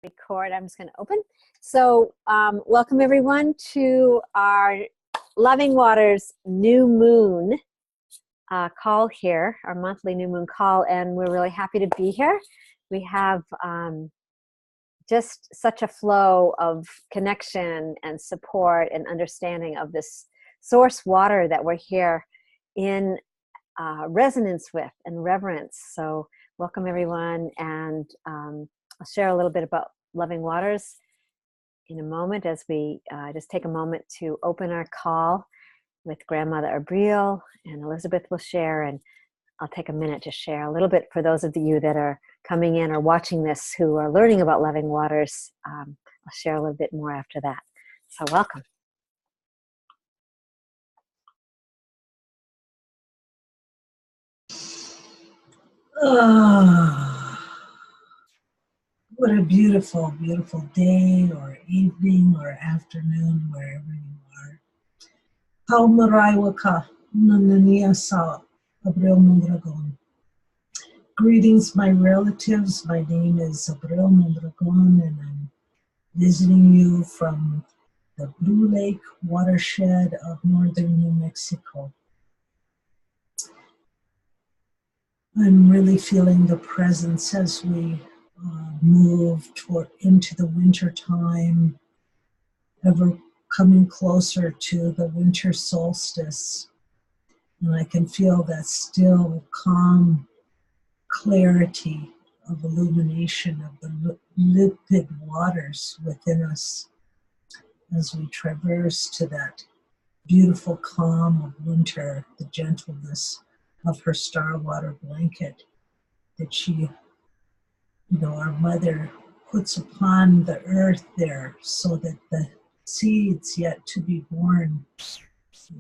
Record. I'm just going to open. So welcome everyone to our Loving Waters New Moon call here, our monthly new moon call, and we're really happy to be here. We have just such a flow of connection and support and understanding of this source water that we're here in resonance with and reverence. So welcome everyone, and I'll share a little bit about Loving Waters in a moment as we just take a moment to open our call with Grandmother Abril, and Elizabeth will share, and I'll take a minute to share a little bit for those of you that are coming in or watching this who are learning about Loving Waters. I'll share a little bit more after that. So welcome. What a beautiful, beautiful day or evening or afternoon, wherever you are. Paumaraiwaka, Nanania Sa, Abril Mondragon. Greetings, my relatives. My name is Abril Mondragon, and I'm visiting you from the Blue Lake watershed of northern New Mexico. I'm really feeling the presence as we move into the winter time, ever coming closer to the winter solstice. And I can feel that still calm clarity of illumination of the limpid waters within us as we traverse to that beautiful calm of winter, the gentleness of her star water blanket that she, our mother puts upon the earth there so that the seeds yet to be born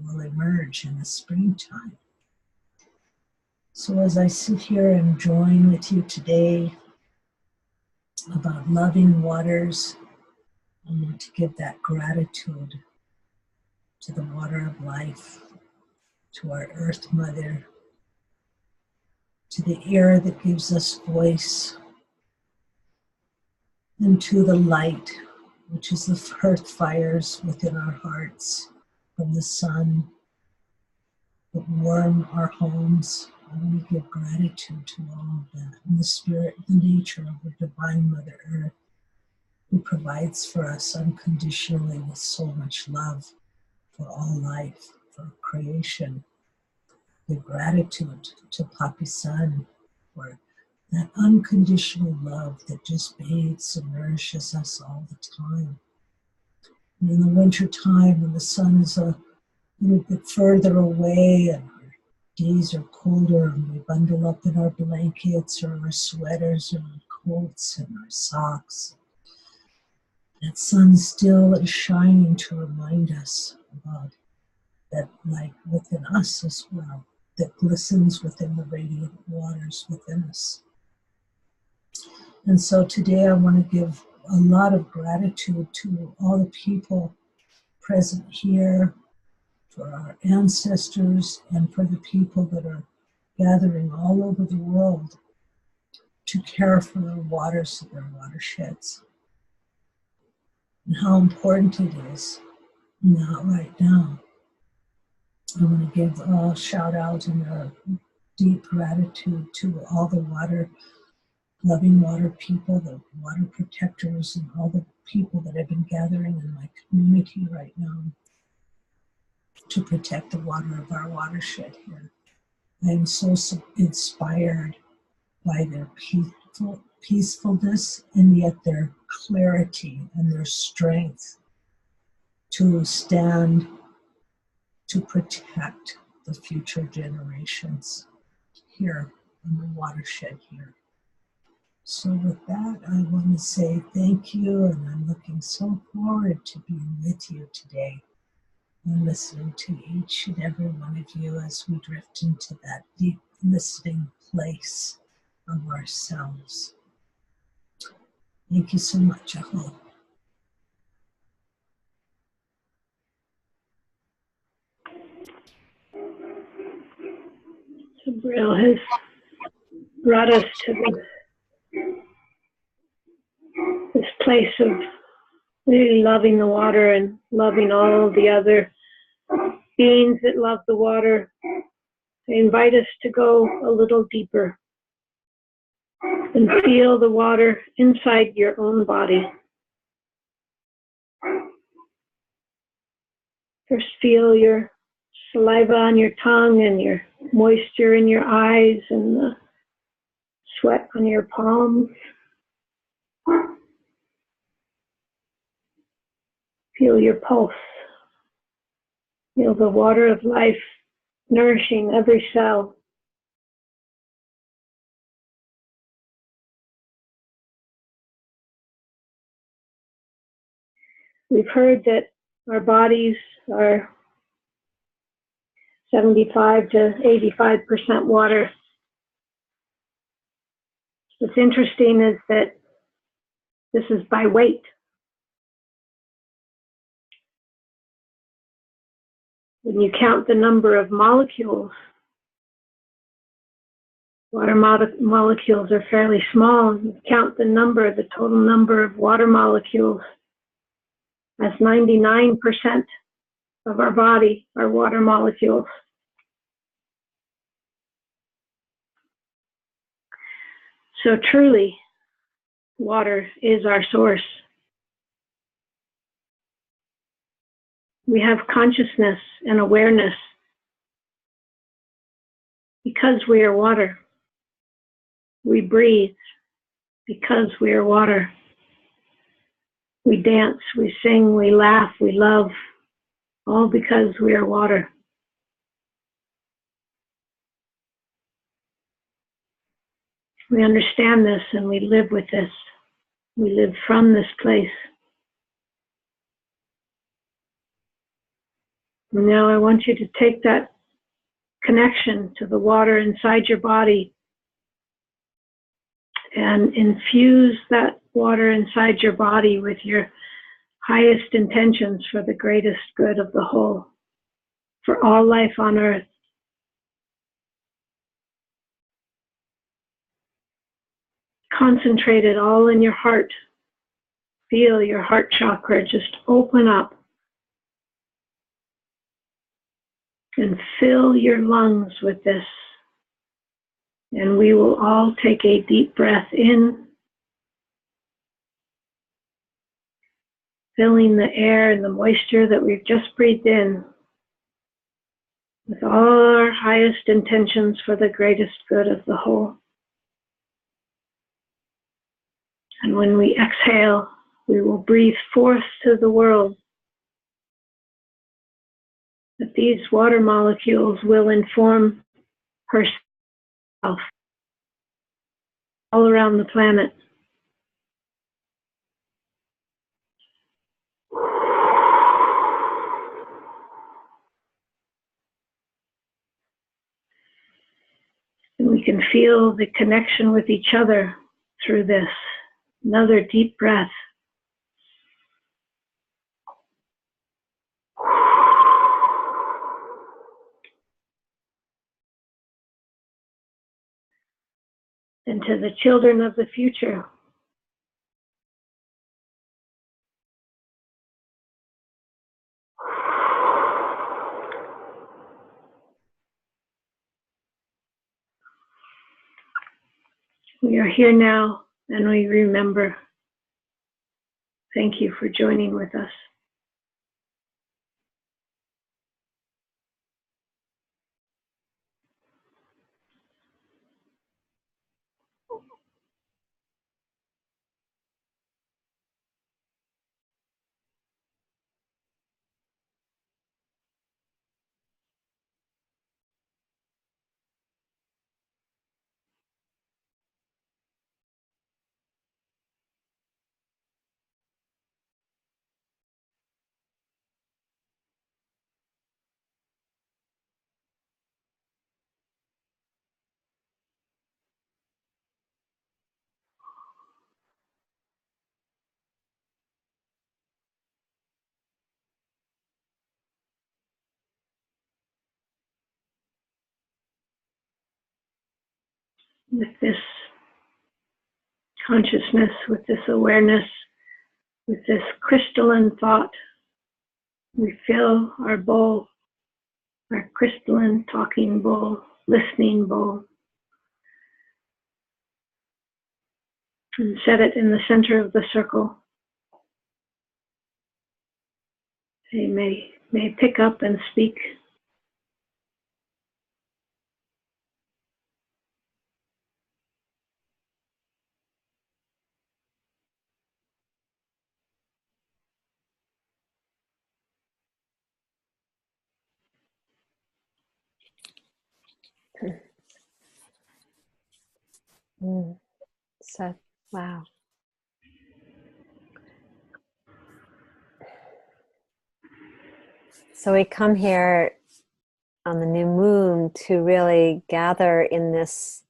will emerge in the springtime. So as I sit here and join with you today about loving waters, I want to give that gratitude to the water of life, to our earth mother, to the air that gives us voice, and to the light, which is the earth fires within our hearts from the sun that warm our homes. And we give gratitude to all of that, and the spirit, the nature of the divine Mother Earth, who provides for us unconditionally with so much love for all life, for creation. Give gratitude to Papi Sun for that unconditional love that just bathes and nourishes us all the time. And in the winter time, when the sun is a little bit further away and our days are colder and we bundle up in our blankets or our sweaters or our coats and our socks, that sun still is shining to remind us about that light within us as well, that glistens within the radiant waters within us. And so today I want to give a lot of gratitude to all the people present here, for our ancestors, and for the people that are gathering all over the world to care for the waters of their watersheds. And how important it is right now. I want to give a shout out and a deep gratitude to all the loving water people, the water protectors, and all the people that have been gathering in my community right now to protect the water of our watershed here. I am so inspired by their peacefulness and yet their clarity and their strength to stand to protect the future generations here in the watershed here. So with that, I want to say thank you, and I'm looking so forward to being with you today and listening to each and every one of you as we drift into that deep listening place of ourselves. Thank you so much, Aho. Abril has brought us to this place of really loving the water and loving all the other beings that love the water. They invite us to go a little deeper and feel the water inside your own body. First, feel your saliva on your tongue and your moisture in your eyes and the sweat on your palms. Feel your pulse. Feel the water of life nourishing every cell. We've heard that our bodies are 75 to 85% water. What's interesting is that this is by weight. When you count the number of molecules, water molecules are fairly small. You count the total number of water molecules, that's 99% of our body are water molecules. So truly, water is our source. We have consciousness and awareness because we are water. We breathe because we are water. We dance, we sing, we laugh, we love, all because we are water. We understand this and we live with this. We live from this place. And now I want you to take that connection to the water inside your body and infuse that water inside your body with your highest intentions for the greatest good of the whole, for all life on earth. Concentrate it all in your heart. Feel your heart chakra just open up and fill your lungs with this. And we will all take a deep breath in, filling the air and the moisture that we've just breathed in with all our highest intentions for the greatest good of the whole. And when we exhale, we will breathe forth to the world that these water molecules will inform herself all around the planet. And we can feel the connection with each other through this. Another deep breath. And to the children of the future, we are here now and we remember. Thank you for joining with us. With this consciousness, with this awareness, with this crystalline thought. We fill our bowl, our crystalline talking bowl, listening bowl, and set it in the center of the circle. They may pick up and speak. So, wow. So we come here on the new moon to really gather in this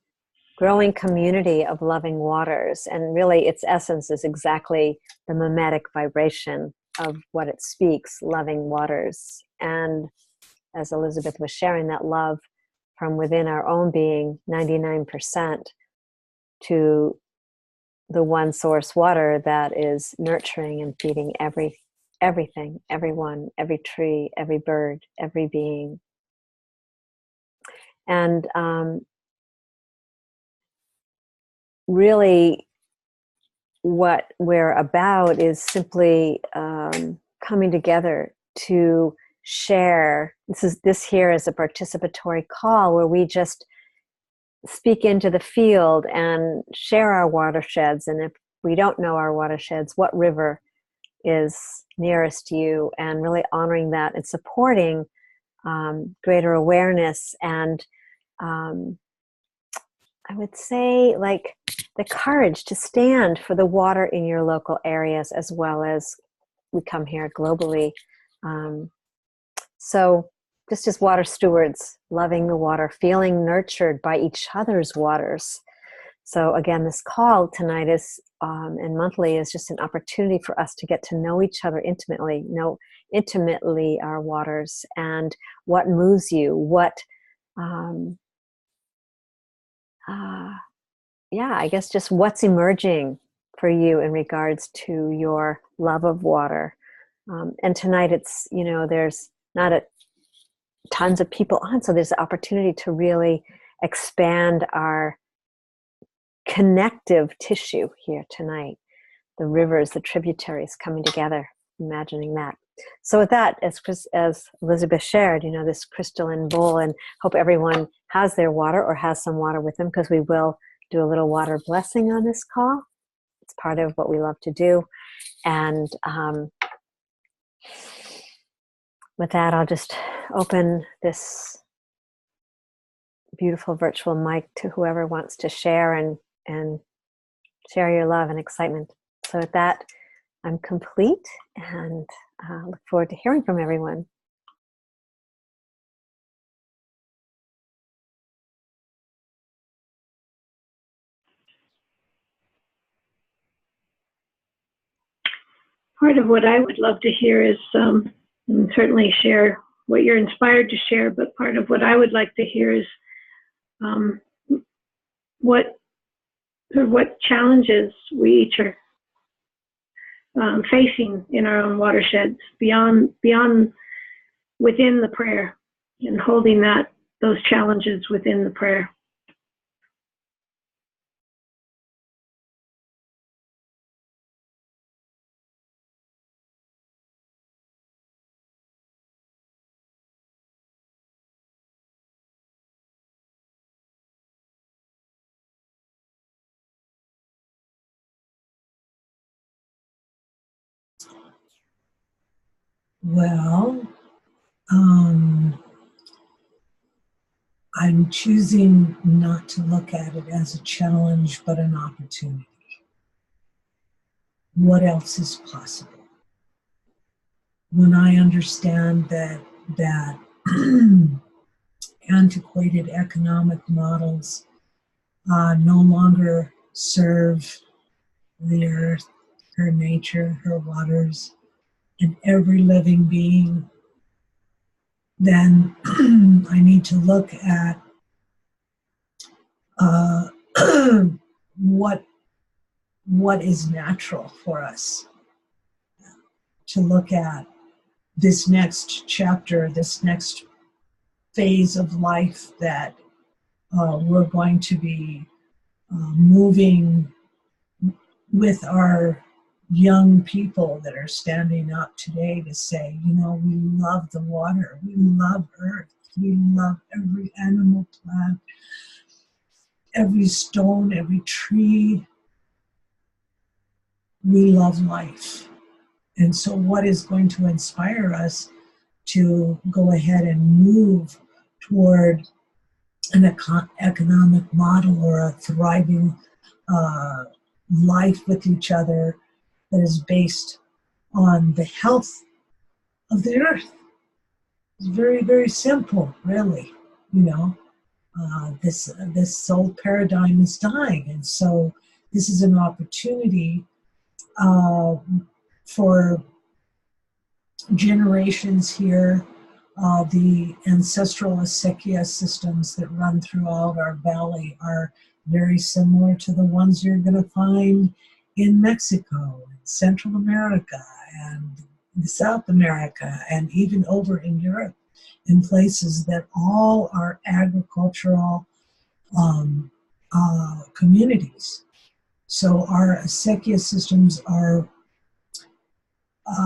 growing community of loving waters. And really its essence is exactly the mimetic vibration of what it speaks, loving waters. And as Elizabeth was sharing, that love from within our own being, 99%, to the one source water that is nurturing and feeding everything, everyone, every tree, every bird, every being. And really what we're about is simply coming together to share. This here is a participatory call where we just speak into the field and share our watersheds. And if we don't know our watersheds, what river is nearest to you, and really honoring that and supporting greater awareness and I would say like the courage to stand for the water in your local areas, as well as we come here globally. So just as water stewards, loving the water, feeling nurtured by each other's waters. So again, this call tonight is and monthly is just an opportunity for us to get to know each other intimately, know intimately our waters and what moves you, what I guess just what's emerging for you in regards to your love of water. And tonight it's, there's not tons of people on, so there's an opportunity to really expand our connective tissue here tonight. The rivers, the tributaries coming together, imagining that. So with that, as Elizabeth shared, this crystalline bowl, and hope everyone has their water or has some water with them, because we will do a little water blessing on this call. It's part of what we love to do. And with that, I'll just open this beautiful virtual mic to whoever wants to share and share your love and excitement. So with that, I'm complete and look forward to hearing from everyone. Part of what I would love to hear is, and certainly share what you're inspired to share, but part of what I would like to hear is what challenges we each are facing in our own watersheds, beyond within the prayer, and holding those challenges within the prayer. Well, I'm choosing not to look at it as a challenge, but an opportunity. What else is possible? When I understand that antiquated economic models no longer serve the earth, her nature, her waters, and every living being, then I need to look at what is natural for us. to look at this next chapter, this next phase of life that we're going to be moving with our young people that are standing up today to say, you know, we love the water, we love earth, we love every animal, plant, every stone, every tree. We love life. And so what is going to inspire us to go ahead and move toward an economic model or a thriving life with each other that is based on the health of the earth? It's very, very simple, really. You know, this old paradigm is dying, and so this is an opportunity for generations here. The ancestral acequia systems that run throughout our valley are very similar to the ones you're going to find in Mexico, and Central America, and South America, and even over in Europe, in places that all are agricultural communities. So our acequia systems are,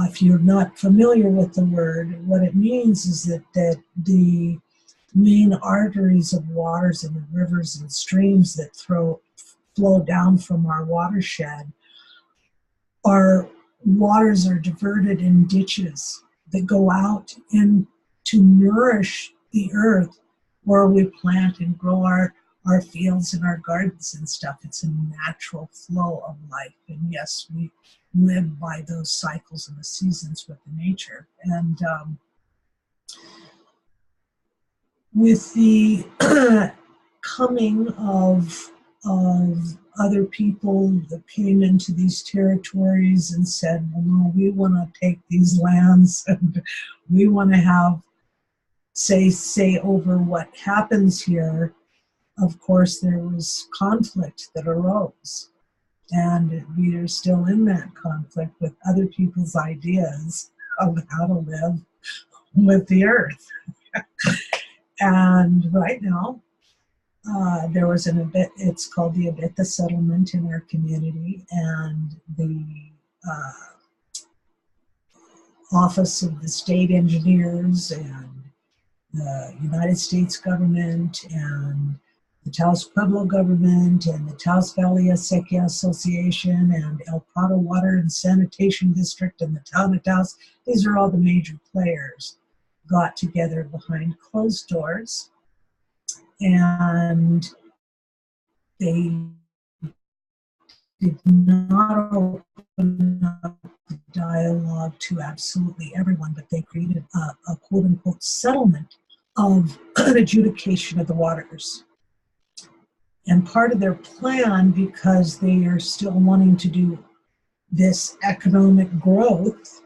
if you're not familiar with the word, what it means is that the main arteries of waters and rivers and streams that flow down from our watershed, our waters are diverted in ditches that go out in to nourish the earth where we plant and grow our fields and our gardens and stuff. It's a natural flow of life. And yes, we live by those cycles and the seasons with the nature. And with the coming of other people that came into these territories and said, well, no, we want to take these lands and we want to have say over what happens here. Of course, there was conflict that arose, and we are still in that conflict with other people's ideas of how to live with the earth. And right now, there was it's called the Abita settlement in our community, and the Office of the State Engineers and the United States government and the Taos Pueblo government and the Taos Valley Acequia Association and El Prado Water and Sanitation District and the town of Taos, these are all the major players, got together behind closed doors, and they did not open up the dialogue to absolutely everyone, but they created a quote-unquote settlement of an adjudication of the waters. And part of their plan, because they are still wanting to do this economic growth,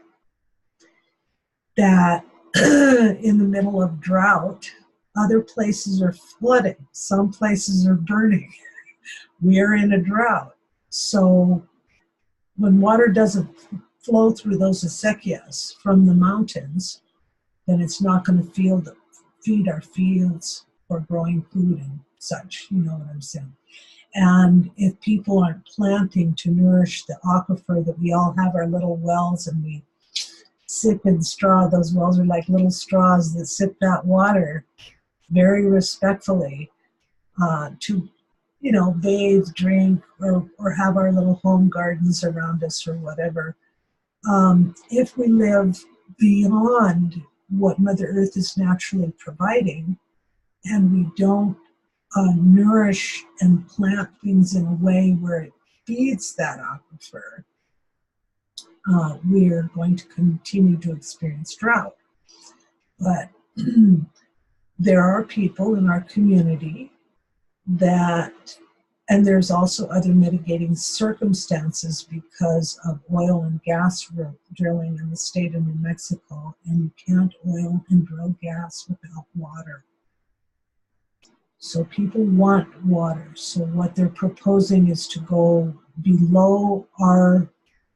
that in the middle of drought, other places are flooding, some places are burning. We are in a drought. So when water doesn't flow through those acequias from the mountains, then it's not going to feed our fields for growing food and such, you know what I'm saying. And if people aren't planting to nourish the aquifer that we all have, our little wells, and we sip in straw, those wells are like little straws that sip that water very respectfully to, you know, bathe, drink, or have our little home gardens around us or whatever. If we live beyond what Mother Earth is naturally providing, and we don't nourish and plant things in a way where it feeds that aquifer, we are going to continue to experience drought. But there are people in our community that, and there's also other mitigating circumstances because of oil and gas drilling in the state of New Mexico, and you can't oil and drill gas without water. So people want water. So what they're proposing is to go below our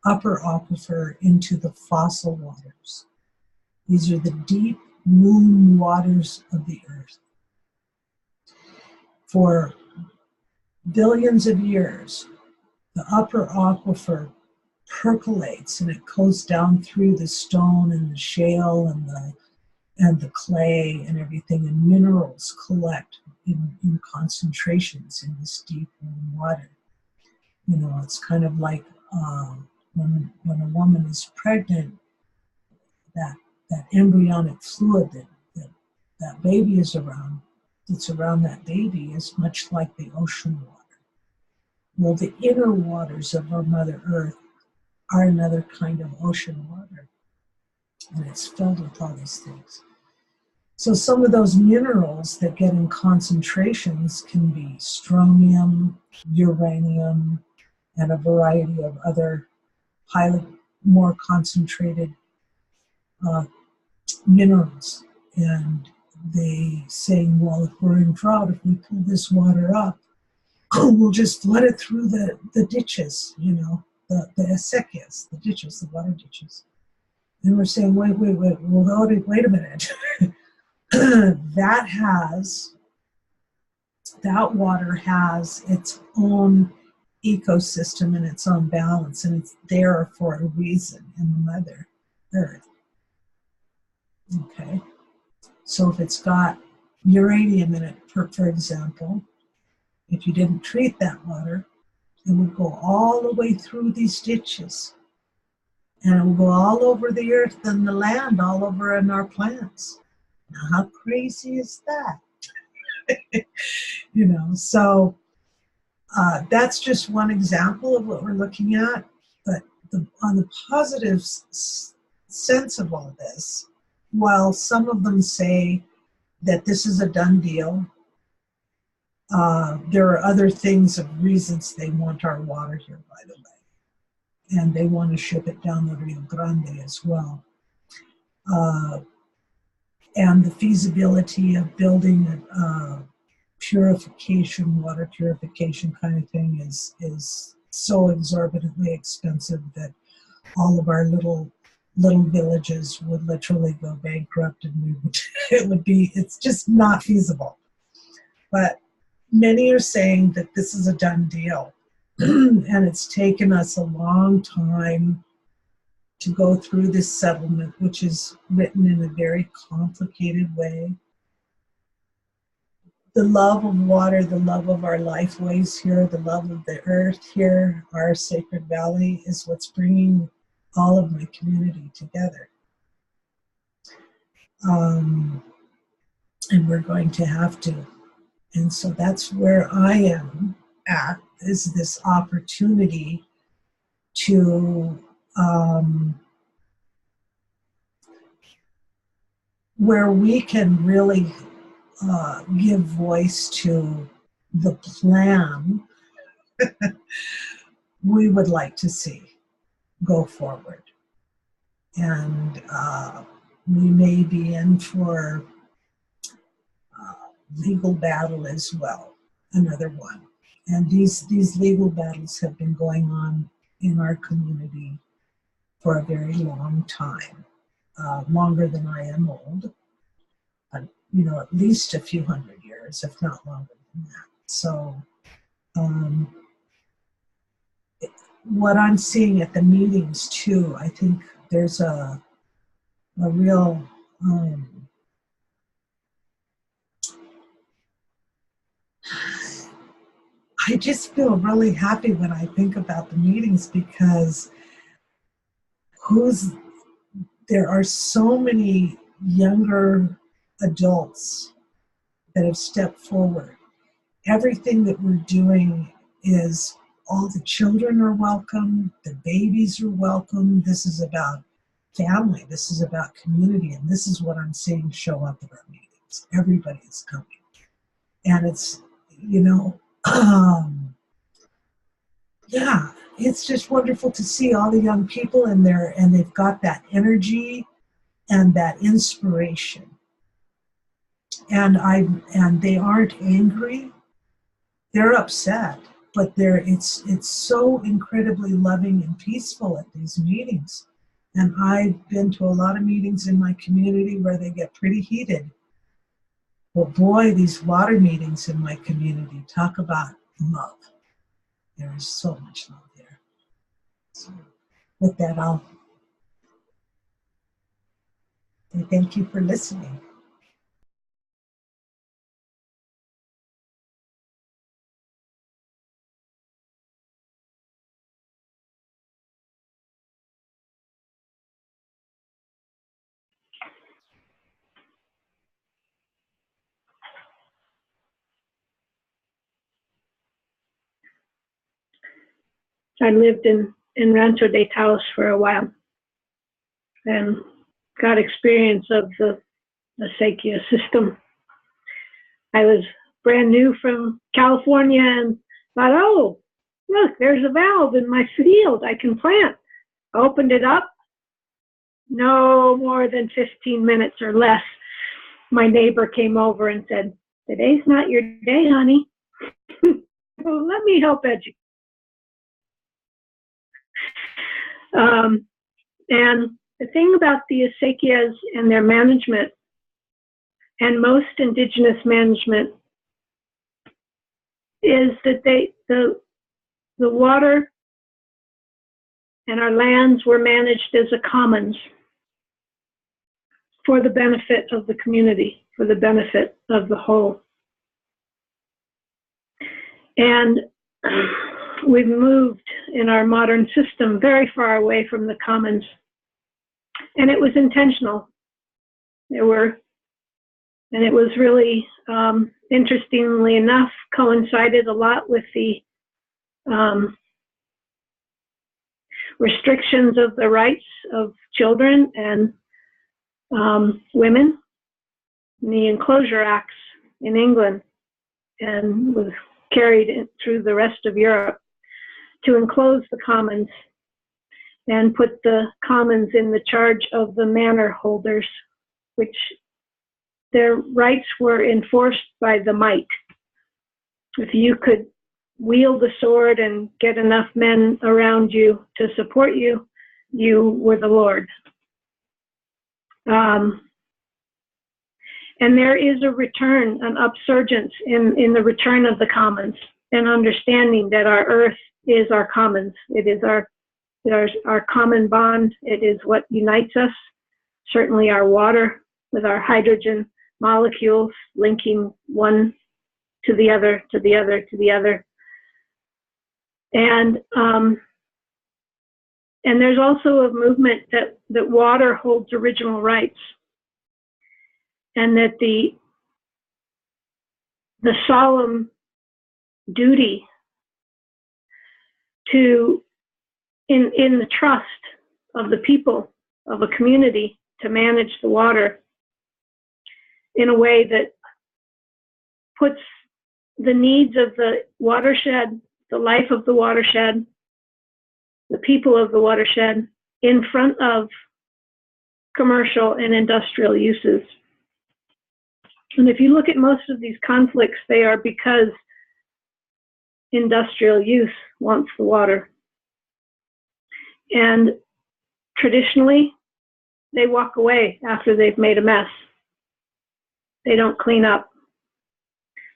upper aquifer into the fossil waters. These are the deep moon waters of the earth. For billions of years, the upper aquifer percolates and it goes down through the stone and the shale and the clay and everything, and minerals collect in concentrations in this deep warm water. You know, it's kind of like when a woman is pregnant, that embryonic fluid that baby is around, that's around that baby, is much like the ocean water. Well, the inner waters of our Mother Earth are another kind of ocean water, and it's filled with all these things. So some of those minerals that get in concentrations can be strontium, uranium, and a variety of other highly more concentrated minerals. And they saying, well, if we're in drought, if we pull this water up, we'll just flood it through the ditches, you know, the acequias, the ditches, the water ditches. And we're saying, wait a minute. That water has its own ecosystem and its own balance, and it's there for a reason in the Mother Earth. Okay, so if it's got uranium in it, for example, if you didn't treat that water, it would go all the way through these ditches, and it will go all over the earth and the land, all over in our plants. Now, how crazy is that? You know, so that's just one example of what we're looking at. But on the positive sense of all this, while some of them say that this is a done deal, there are other things of reasons they want our water here, by the way. And they want to ship it down the Rio Grande as well. And the feasibility of building a purification, water purification kind of thing is so exorbitantly expensive that all of our little villages would literally go bankrupt, and it's just not feasible. But many are saying that this is a done deal. And it's taken us a long time to go through this settlement, which is written in a very complicated way. The love of water, the love of our lifeways here, the love of the earth here, our sacred valley, is what's bringing all of my community together. And we're going to have to. And so that's where I am at, is this opportunity to where we can really give voice to the plan we would like to see go forward. And we may be in for legal battle as well, another one. And these legal battles have been going on in our community for a very long time, longer than I am old. You know, at least a few hundred years, if not longer than that. So what I'm seeing at the meetings too, I think there's a real I just feel really happy when I think about the meetings, because there are so many younger adults that have stepped forward. Everything that we're doing is, all the children are welcome, the babies are welcome. This is about family, this is about community, and this is what I'm seeing show up at our meetings. Everybody is coming. And it's, you know, yeah, it's just wonderful to see all the young people in there, and they've got that energy and that inspiration. And they aren't angry, they're upset. but it's so incredibly loving and peaceful at these meetings. And I've been to a lot of meetings in my community where they get pretty heated. But boy, these water meetings in my community, talk about love. There is so much love there. So with that, I'll say thank you for listening. I lived in Rancho de Taos for a while and got experience of the acequia system. I was brand new from California and thought, oh, look, there's a valve in my field I can plant. Opened it up, no more than 15 minutes or less, my neighbor came over and said, today's not your day, honey. Well, let me help educate. And the thing about the acequias and their management, and most indigenous management, is that the water and our lands were managed as a commons for the benefit of the community, for the benefit of the whole. And we've moved in our modern system very far away from the commons. And it was intentional. And it was really, interestingly enough, coincided a lot with the restrictions of the rights of children and women, the Enclosure Acts in England, and was carried through the rest of Europe to enclose the commons and put the commons in the charge of the manor holders, which their rights were enforced by the might. If you could wield the sword and get enough men around you to support you, you were the Lord. And there is a return, an upsurgence in the return of the commons, and understanding that our earth is our commons. It is our common bond. It is what unites us. Certainly our water with our hydrogen molecules linking one to the other, to the other, to the other. And there's also a movement that water holds original rights, and that the solemn duty to, in the trust of the people of a community, to manage the water in a way that puts the needs of the watershed, the life of the watershed, the people of the watershed, in front of commercial and industrial uses. And if you look at most of these conflicts, they are because industrial use wants the water. And traditionally, they walk away after they've made a mess. They don't clean up.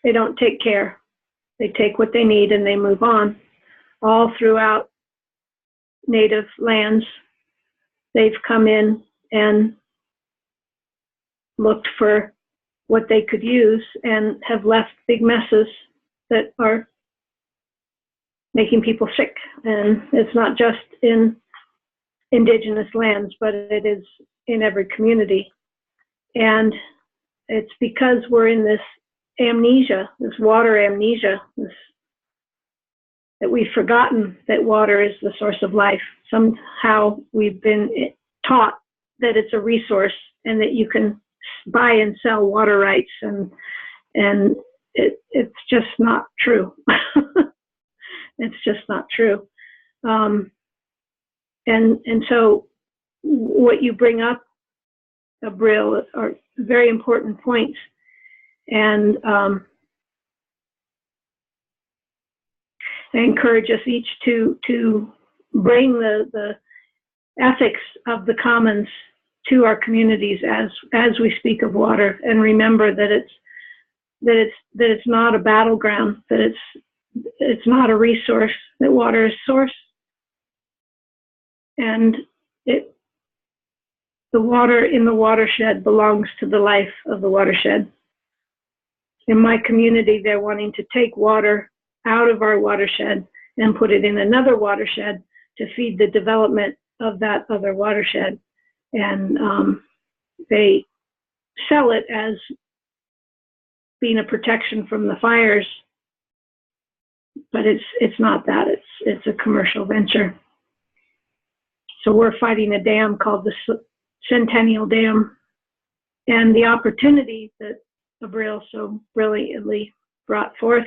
They don't take care. They take what they need and they move on. All throughout native lands, they've come in and looked for what they could use and have left big messes that are making people sick. And it's not just in indigenous lands, but it is in every community. And it's because we're in this amnesia, this water amnesia, that we've forgotten that water is the source of life. Somehow we've been taught that it's a resource and that you can buy and sell water rights, and it's just not true. It's just not true. And so what you bring up, Abril, are very important points. I encourage us each to bring the ethics of the commons to our communities as we speak of water, and remember that it's not a battleground, that it's not a resource, that water is source, and the water in the watershed belongs to the life of the watershed. In my community, they're wanting to take water out of our watershed and put it in another watershed to feed the development of that other watershed. And they sell it as being a protection from the fires, but it's not that. It's a commercial venture. So we're fighting a dam called the Centennial Dam, and the opportunity that Abril so brilliantly brought forth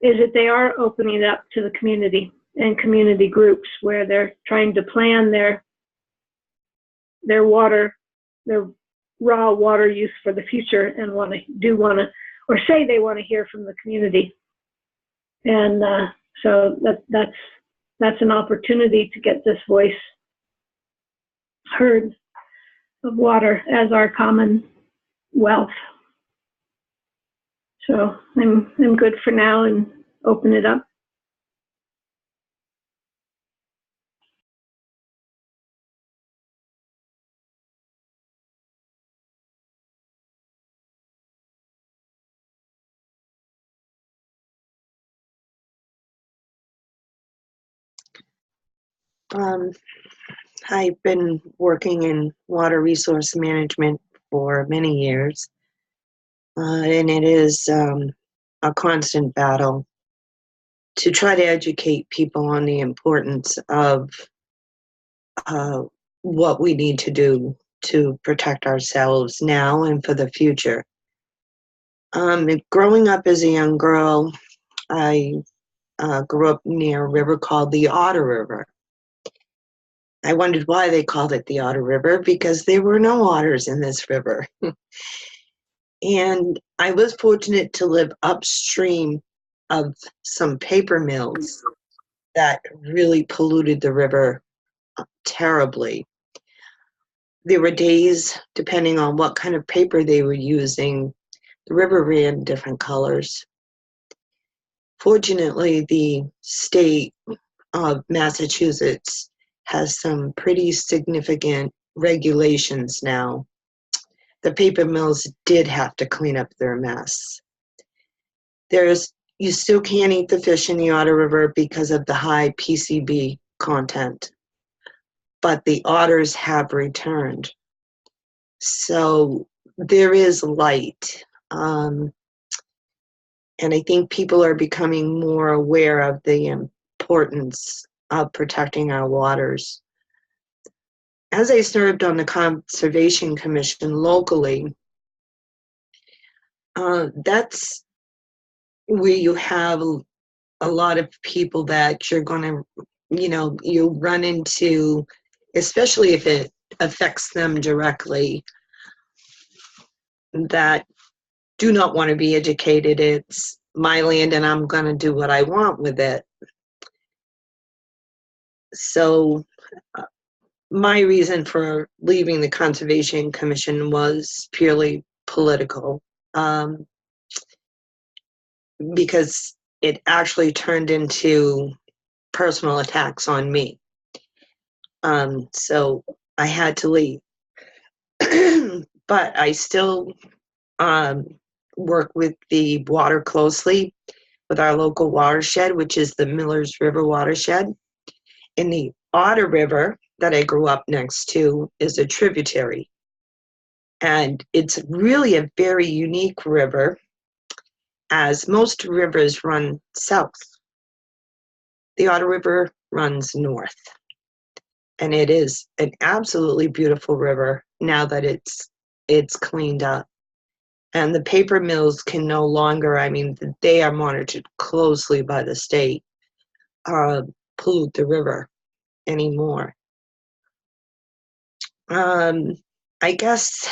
is that they are opening it up to the community and community groups where they're trying to plan their raw water use for the future, and say they want to hear from the community. And so that's an opportunity to get this voice heard of water as our common wealth. So I'm good for now and open it up. I've been working in water resource management for many years, and it is a constant battle to try to educate people on the importance of what we need to do to protect ourselves now and for the future. Growing up as a young girl, I grew up near a river called the Otter River. I wondered why they called it the Otter River, because there were no otters in this river. And I was fortunate to live upstream of some paper mills that really polluted the river terribly. There were days, depending on what kind of paper they were using, the river ran different colors. Fortunately, the state of Massachusetts has some pretty significant regulations now. The paper mills did have to clean up their mess. You still can't eat the fish in the Otter River because of the high PCB content, but the otters have returned. So there is light. And I think people are becoming more aware of the importance of protecting our waters. As I served on the Conservation Commission locally, that's where you have a lot of people that you're going to, you run into, especially if it affects them directly, that do not want to be educated. It's my land and I'm going to do what I want with it. So my reason for leaving the Conservation Commission was purely political, because it actually turned into personal attacks on me. So I had to leave. But I still work with the water closely with our local watershed, which is the Millers River watershed. In the Otter River that I grew up next to is a tributary. And it's really a very unique river, as most rivers run south. The Otter River runs north. And it is an absolutely beautiful river now that it's cleaned up. And the paper mills can no longer, they are monitored closely by the state, pollute the river anymore. I guess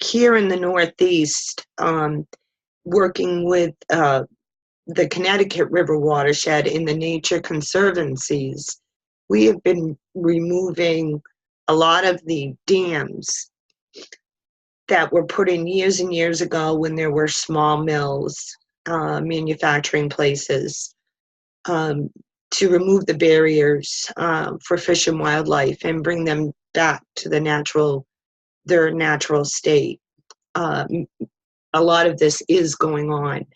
here in the Northeast, working with the Connecticut River watershed in the nature conservancies, we have been removing a lot of the dams that were put in years and years ago when there were small mills, manufacturing places, to remove the barriers for fish and wildlife and bring them back to their natural state. A lot of this is going on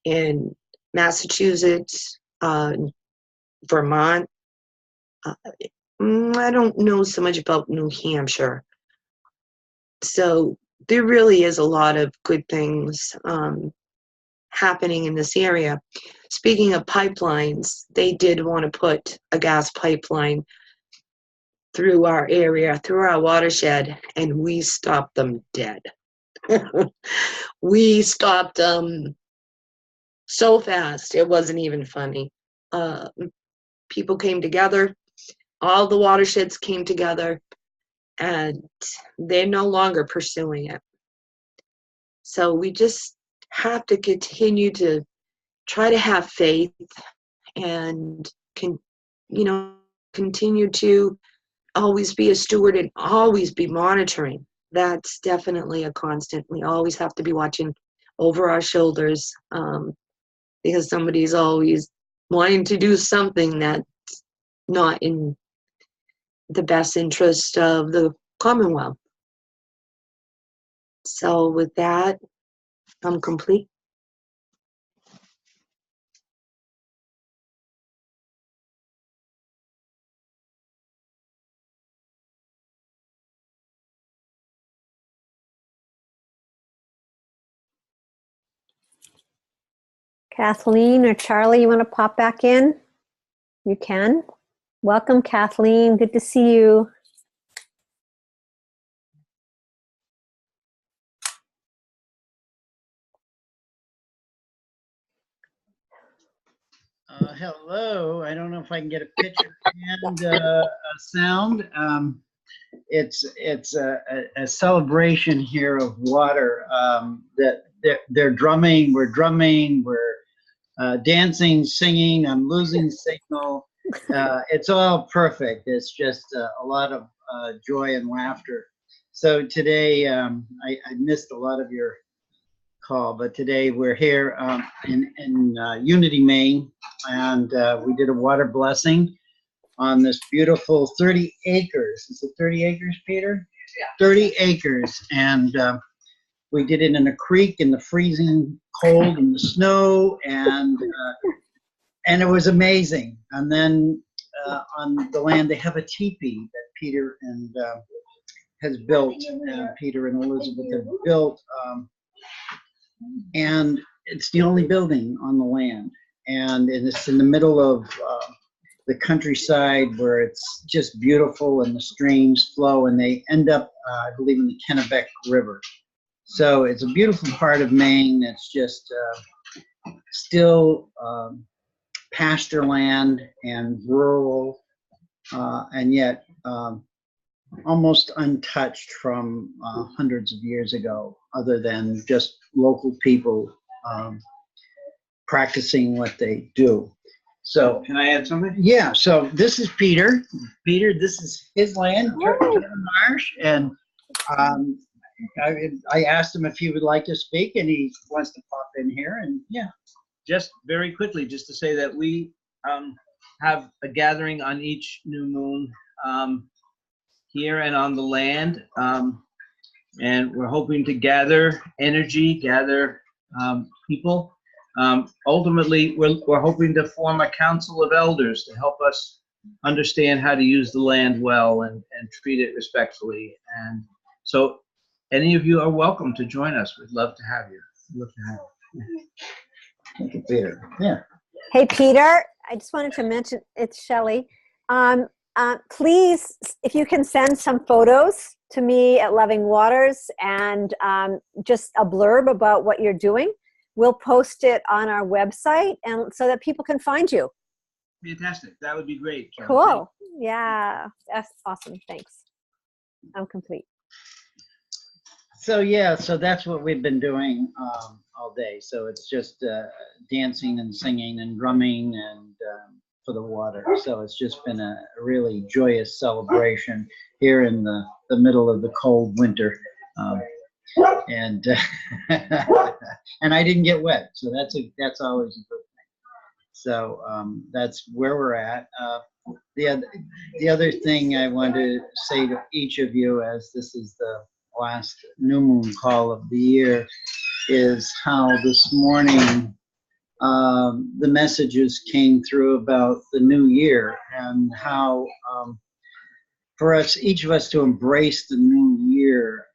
in Massachusetts, Vermont. I don't know so much about New Hampshire. So there really is a lot of good things happening in this area. Speaking of pipelines, they did want to put a gas pipeline through our area, through our watershed, and we stopped them dead. We stopped them so fast, it wasn't even funny. People came together, all the watersheds came together, and they're no longer pursuing it. So we just have to continue to try to have faith and continue to always be a steward and always be monitoring. That's definitely a constant. We always have to be watching over our shoulders, because somebody's always wanting to do something that's not in the best interest of the Commonwealth. So with that, I'm complete. Kathleen or Charlie, you want to pop back in? You can. Welcome, Kathleen. Good to see you. Hello. I don't know if I can get a picture and a sound. It's a celebration here of water. That they're drumming. We're drumming. We're dancing, singing. I'm losing signal. It's all perfect. It's just a lot of joy and laughter. So today, I missed a lot of your call, but today we're here in Unity, Maine, and we did a water blessing on this beautiful 30 acres. Is it 30 acres, Peter? Yeah. 30 acres, and we did it in a creek in the freezing cold and the snow, and it was amazing. And then on the land they have a teepee that Peter and has built. Peter and Elizabeth have built. And it's the only building on the land, and it's in the middle of the countryside where it's just beautiful, and the streams flow, and they end up, I believe, in the Kennebec River. So it's a beautiful part of Maine that's just still pasture land and rural, and yet almost untouched from hundreds of years ago, other than just local people practicing what they do. So can I add something? Yeah, so this is Peter. Peter, this is his land, Marsh, and I asked him if he would like to speak, and he wants to pop in here, and yeah. Just very quickly, just to say that we have a gathering on each new moon here and on the land, and we're hoping to gather energy, gather people. Ultimately, we're hoping to form a council of elders to help us understand how to use the land well and treat it respectfully. And so any of you are welcome to join us. We'd love to have you. We'd love to have you. Thank you, Peter. Yeah. Hey, Peter, I just wanted to mention, it's Shelley. Please, if you can send some photos to me at Loving Waters and just a blurb about what you're doing, we'll post it on our website and so that people can find you. Fantastic. That would be great. Cool. Yeah, that's awesome. Thanks. I'm complete. So yeah, so that's what we've been doing all day. So it's just dancing and singing and drumming and for the water. So it's just been a really joyous celebration here in the middle of the cold winter. And and I didn't get wet, so that's always a good thing. So that's where we're at. The other thing I want to say to each of you, as this is the last new moon call of the year, is how this morning the messages came through about the new year and how for us, each of us, to embrace the new year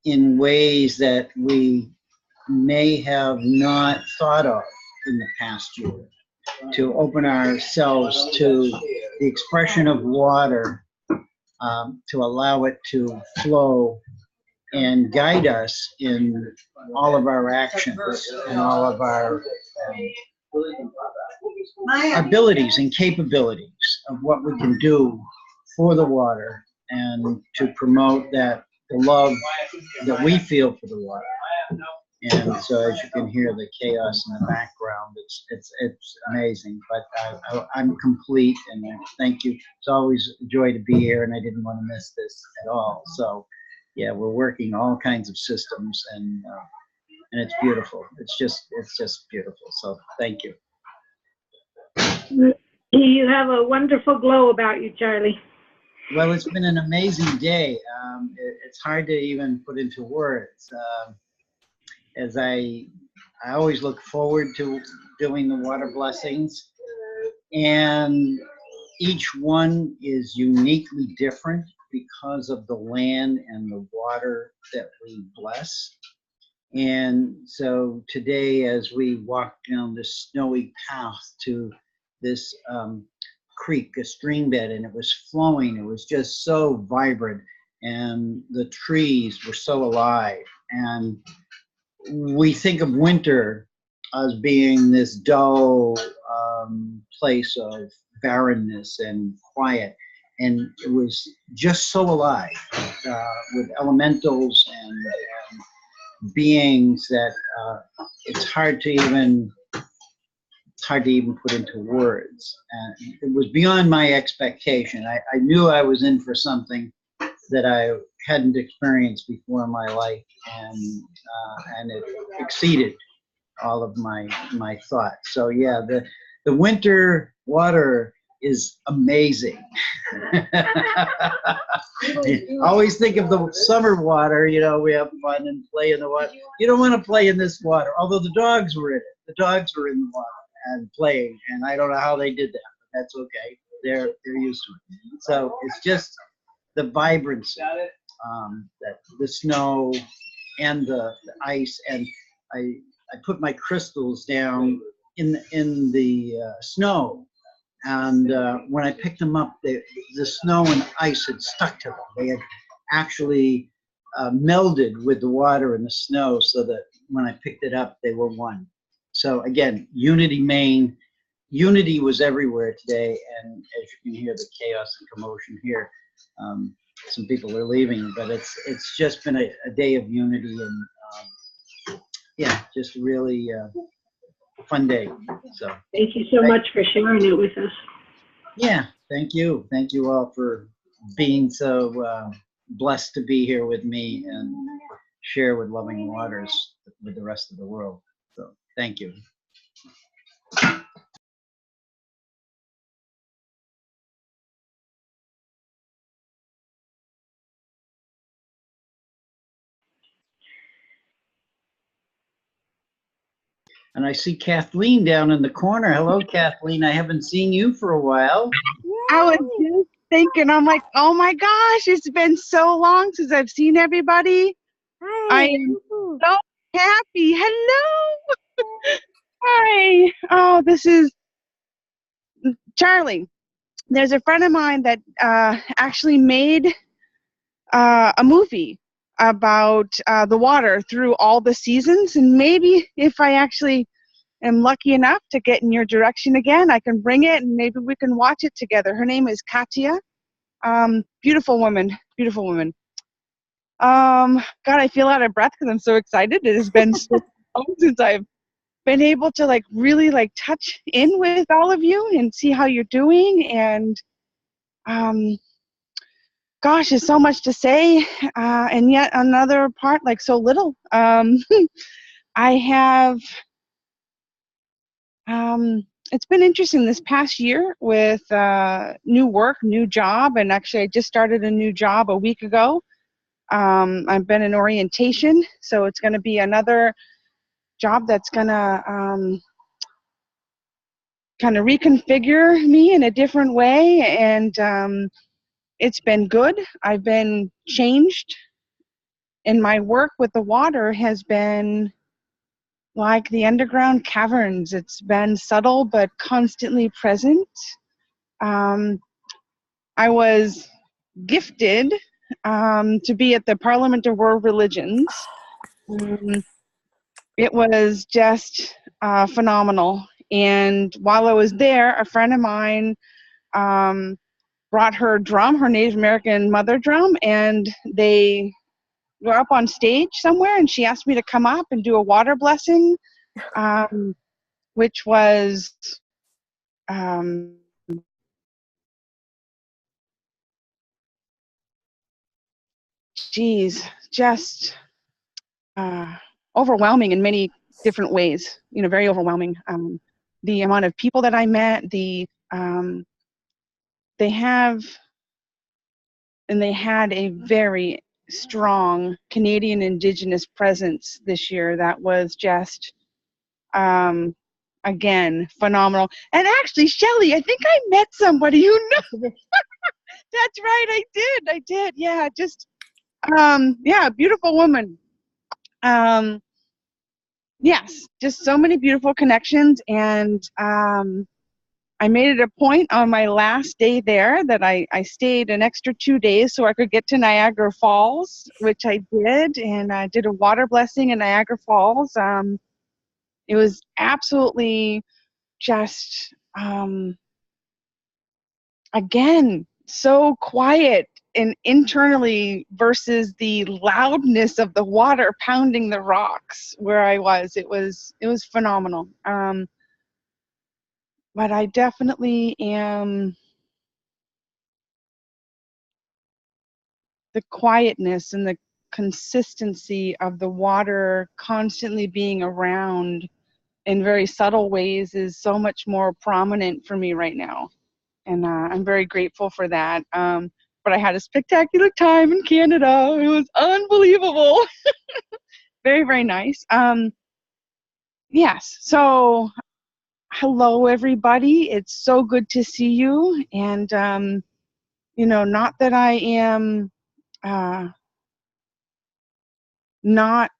in ways that we may have not thought of in the past year, to open ourselves to the expression of water, to allow it to flow and guide us in all of our actions and all of our abilities and capabilities of what we can do for the water, and to promote that the love that we feel for the water. And so, as you can hear the chaos in the background, it's amazing. But I'm complete, and thank you. It's always a joy to be here, and I didn't want to miss this at all. So, yeah, we're working all kinds of systems, and it's beautiful. It's just beautiful. So, thank you. You have a wonderful glow about you, Charlie. Well, it's been an amazing day. It's hard to even put into words. As I always look forward to doing the water blessings, and each one is uniquely different because of the land and the water that we bless. And so today, as we walk down this snowy path to this creek, a stream bed, and it was flowing, it was just so vibrant, and the trees were so alive. And we think of winter as being this dull place of barrenness and quiet, and it was just so alive with elementals and beings that it's hard to even put into words. And it was beyond my expectation. I knew I was in for something that I hadn't experienced before in my life, and it exceeded all of my thoughts. So yeah, the winter water is amazing. Always think of the summer water, we have fun and play in the water. You don't want to play in this water, although the dogs were in it. The dogs were in the water and playing, and I don't know how they did that, but that's okay. They're used to it. So it's just the vibrancy, that the snow and the ice, and I put my crystals down in the snow, and when I picked them up, the snow and ice had stuck to them. They had actually melded with the water and the snow, so that when I picked it up, they were one. So again, unity, Maine. Unity was everywhere today, and as you can hear the chaos and commotion here, some people are leaving, but it's just been a day of unity, and yeah, just really fun day. So thank you so much for sharing it with us. Yeah, thank you all for being so blessed to be here with me and share with Loving Waters with the rest of the world. So thank you. And I see Kathleen down in the corner. Hello, Kathleen. I haven't seen you for a while. I was just thinking, I'm like, oh my gosh, it's been so long since I've seen everybody. Hi. I am so happy. Hello. Hi. Oh, this is Charlie. There's a friend of mine that actually made a movie about the water through all the seasons. And maybe if I actually am lucky enough to get in your direction again, I can bring it and maybe we can watch it together. Her name is Katia. Beautiful woman, beautiful woman. God, I feel out of breath because I'm so excited. It has been so long since I've been able to like really like touch in with all of you and see how you're doing. And gosh, there's so much to say, and yet another part like so little. I have. It's been interesting this past year with new work, new job, and actually I just started a new job a week ago. I've been in orientation, so it's going to be another job that's going to kind of reconfigure me in a different way, and it's been good. I've been changed, and my work with the water has been like the underground caverns. It's been subtle but constantly present. I was gifted to be at the Parliament of World Religions. It was just phenomenal. And while I was there, a friend of mine brought her drum, her Native American mother drum, and they were up on stage somewhere, and she asked me to come up and do a water blessing, which was just overwhelming in many different ways, very overwhelming. The amount of people that I met, they had a very strong Canadian Indigenous presence this year that was just, again, phenomenal. And actually, Shelley, I think I met somebody who knows. That's right, I did. Yeah, just, beautiful woman. Yes, just so many beautiful connections, and I made it a point on my last day there that I stayed an extra 2 days so I could get to Niagara Falls, which I did, and I did a water blessing in Niagara Falls. It was absolutely just, again, so quiet and internally versus the loudness of the water pounding the rocks where I was. It was phenomenal. But I definitely am the quietness and the consistency of the water constantly being around in very subtle ways is so much more prominent for me right now. And I'm very grateful for that. But I had a spectacular time in Canada. It was unbelievable. Very, very nice. Yes, so hello, everybody. It's so good to see you. And, not that I am not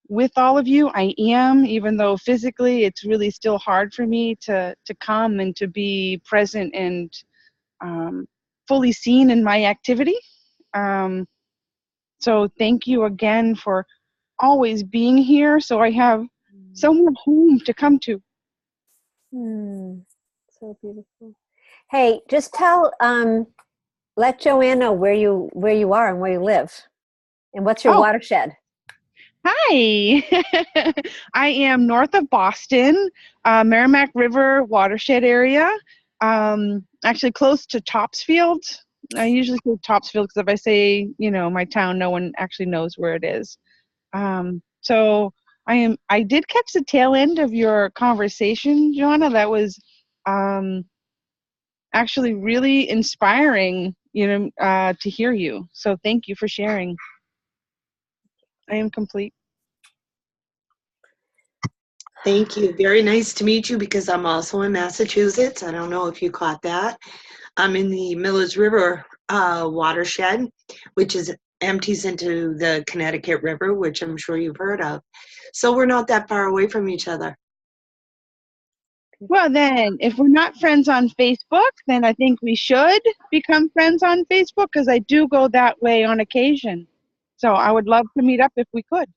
with all of you. I am, even though physically it's really still hard for me to come and to be present and fully seen in my activity. So thank you again for always being here, so I have somewhere home to come to. So beautiful. Hey, just let Joanne know where you are and where you live, and what's your watershed. Hi, I am north of Boston, Merrimack River watershed area, actually close to Topsfield. I usually say Topsfield because if I say, my town, no one actually knows where it is. So I did catch the tail end of your conversation, Joanna. That was actually really inspiring, to hear you. So thank you for sharing. I am complete. Thank you. Very nice to meet you because I'm also in Massachusetts. I don't know if you caught that. I'm in the Millers River watershed, which empties into the Connecticut River, which I'm sure you've heard of. So we're not that far away from each other. Well, then, if we're not friends on Facebook, then I think we should become friends on Facebook because I do go that way on occasion. So I would love to meet up if we could.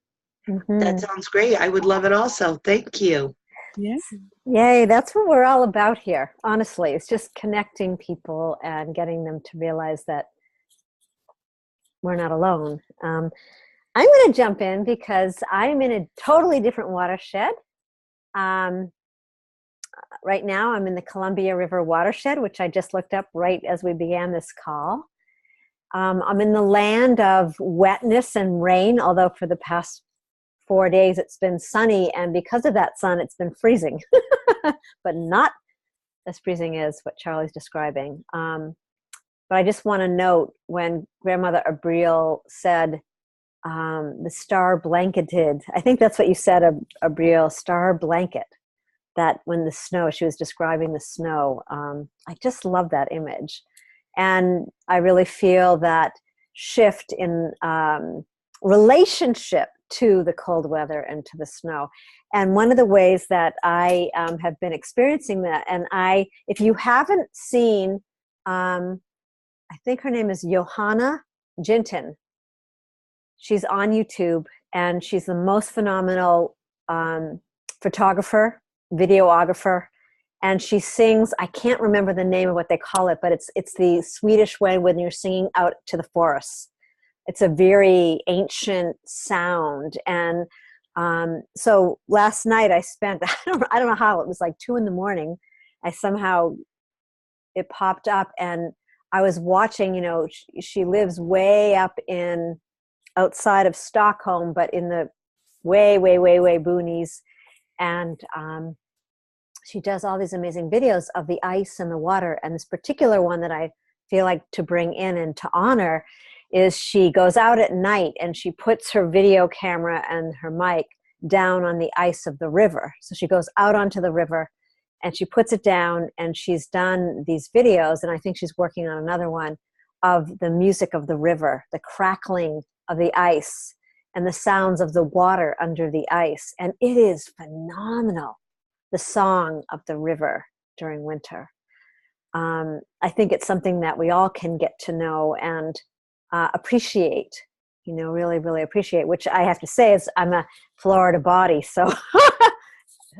That sounds great. I would love it also. Thank you. Yeah. Yay, that's what we're all about here. Honestly, it's just connecting people and getting them to realize that we're not alone. I'm going to jump in because I'm in a totally different watershed. Right now, I'm in the Columbia River watershed, which I just looked up right as we began this call. I'm in the land of wetness and rain, although for the past 4 days it's been sunny, and because of that sun, it's been freezing, but not as freezing as what Charlie's describing. But I just want to note when Grandmother Abriel said, the star blanketed, I think that's what you said, Abriel, star blanket, that when the snow, she was describing the snow. I just love that image. And I really feel that shift in relationship to the cold weather and to the snow. And one of the ways that I have been experiencing that, and if you haven't seen, I think her name is Johanna Jinton. She's on YouTube, and she's the most phenomenal photographer, videographer, and she sings, I can't remember the name of what they call it, but it's the Swedish way when you're singing out to the forests. It's a very ancient sound. And so last night I spent, I don't know how, it was like 2 a.m. It popped up, and I was watching, she lives way up outside of Stockholm, but in the way boonies. And she does all these amazing videos of the ice and the water. And this particular one that I feel like to bring in and to honor is she goes out at night and she puts her video camera and her mic down on the ice of the river. So she goes out onto the river and she puts it down, and she's done these videos, and I think she's working on another one, of the music of the river, the crackling of the ice and the sounds of the water under the ice. And it is phenomenal, the song of the river during winter. I think it's something that we all can get to know and appreciate, really, really appreciate, which I have to say is I'm a Florida body, so,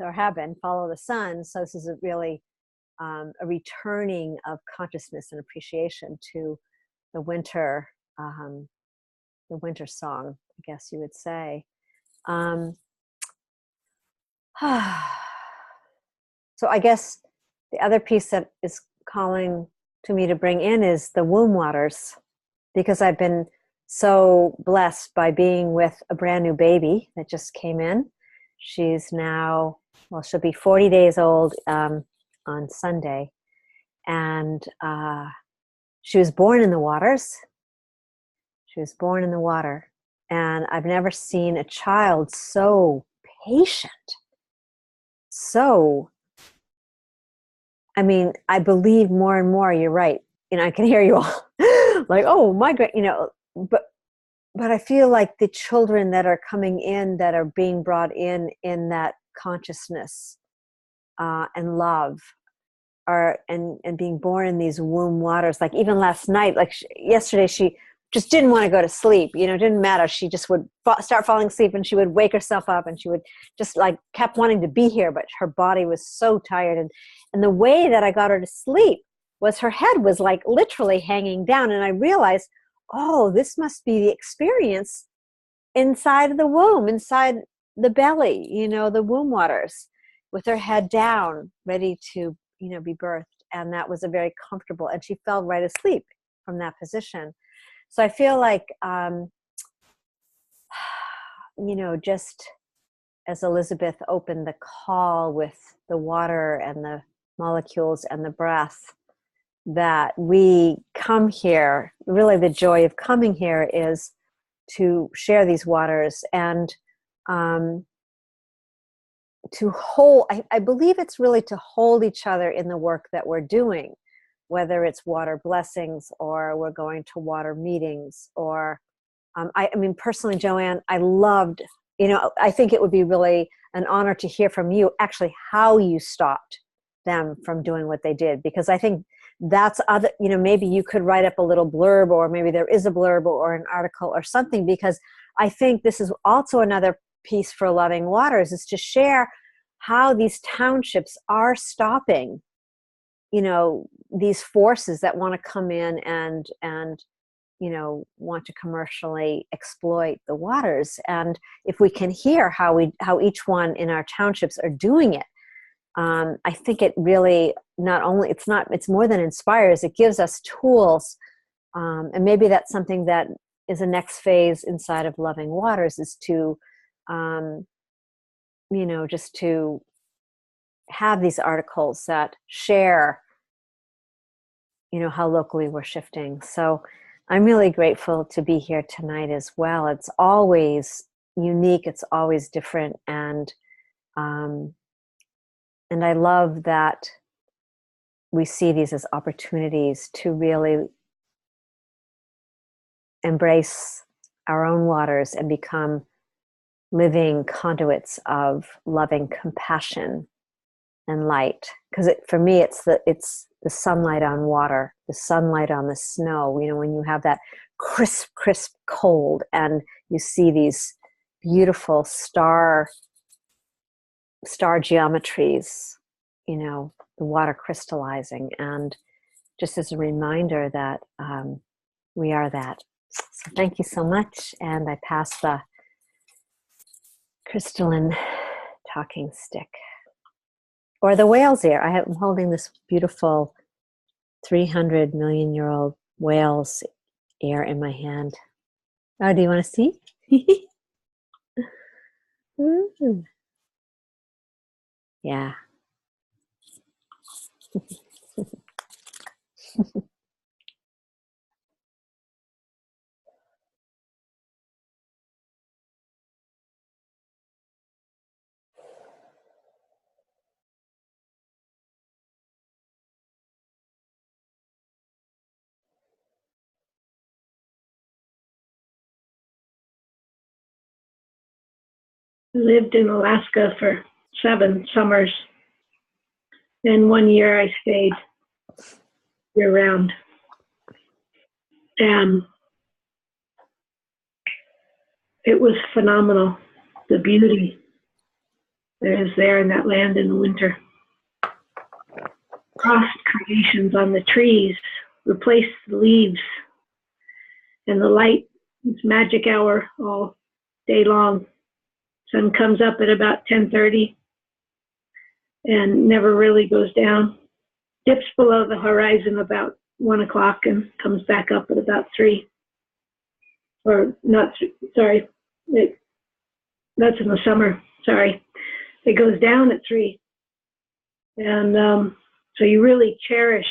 or have been, follow the sun. So this is a really a returning of consciousness and appreciation to the winter song, I guess you would say. So I guess the other piece that is calling to me to bring in is the womb waters, because I've been so blessed by being with a brand new baby that just came in. She's now, she'll be 40 days old on Sunday. And she was born in the waters. She was born in the water. And I've never seen a child so patient. I believe more and more, you're right. I can hear you all like, oh, my God, but I feel like the children that are coming in, that are being brought in that consciousness and love, and being born in these womb waters. Like even last night, like yesterday, she just didn't want to go to sleep. It didn't matter. She just would start falling asleep, and she would wake herself up, and she would just kept wanting to be here, but her body was so tired. And the way that I got her to sleep was her head was literally hanging down. And I realized, oh, this must be the experience inside of the womb, inside the belly, the womb waters, with her head down, ready to, be birthed. And that was a very comfortable, and she fell right asleep from that position. So I feel like, just as Elizabeth opened the call with the water and the molecules and the breath, that we come here, really the joy of coming here is to share these waters and to hold, I believe it's really to hold each other in the work that we're doing, whether it's water blessings or we're going to water meetings, or personally, Joanne, I loved, I think it would be really an honor to hear from you actually how you stopped them from doing what they did, because I think that's other, maybe you could write up a little blurb, or maybe there is a blurb or an article or something, because I think this is also another piece for Loving Waters, is to share how these townships are stopping, these forces that want to come in and want to commercially exploit the waters. And if we can hear how each one in our townships are doing it, I think it really it's more than inspires. It gives us tools, and maybe that's something that is a next phase inside of Loving Waters, is to just to have these articles that share how locally we're shifting. So I'm really grateful to be here tonight as well. It's always unique, it's always different, and I love that we see these as opportunities to really embrace our own waters and become living conduits of loving compassion and light. Because for me, it's the sunlight on water, the sunlight on the snow. When you have that crisp cold, and you see these beautiful star geometries, the water crystallizing, and just as a reminder that we are that. So thank you so much, and I pass the crystalline talking stick, or the whale's ear. I'm holding this beautiful 300 million year old whale's ear in my hand. Oh, do you want to see? Ooh. Yeah. Lived in Alaska for 7 summers, and 1 year I stayed year-round. And it was phenomenal, the beauty that is there in that land in the winter. Frost creations on the trees replace the leaves, and the light is magic hour all day long. Sun comes up at about 10:30 and never really goes down. Dips below the horizon about 1 o'clock and comes back up at about 3. Or not, sorry, that's in the summer, sorry. It goes down at 3. And so you really cherish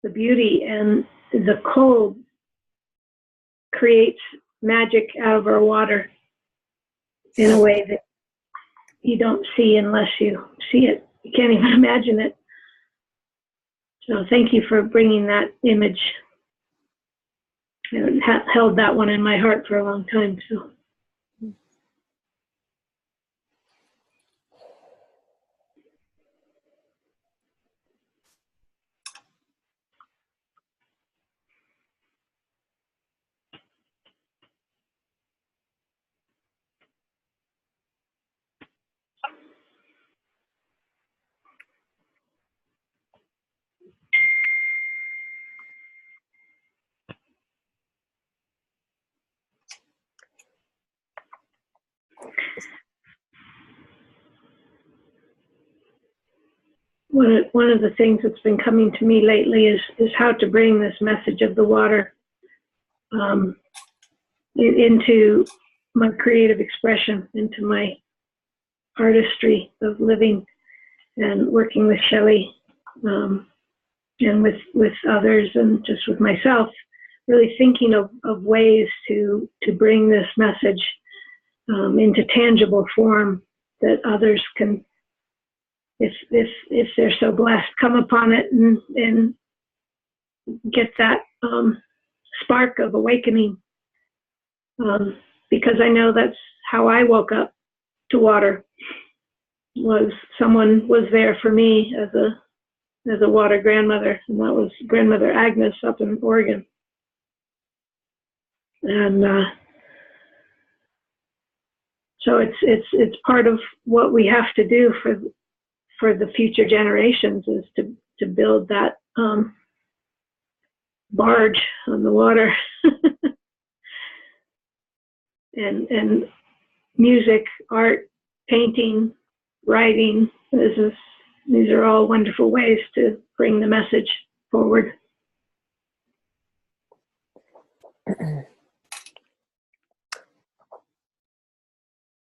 the beauty, and the cold creates magic out of our water in a way that you don't see unless you see it. You can't even imagine it. So thank you for bringing that image. I held that one in my heart for a long time. So. One of the things that's been coming to me lately is how to bring this message of the water into my creative expression, into my artistry of living and working with Shelley and with others and just with myself, really thinking of ways to bring this message into tangible form that others can, if they're so blessed, come upon it and get that spark of awakening. Because I know that's how I woke up to water. Was someone was there for me as a water grandmother, and that was Grandmother Agnes up in Oregon. And so it's part of what we have to do for the future generations, is to build that barge on the water. and music, art, painting, writing. These are all wonderful ways to bring the message forward.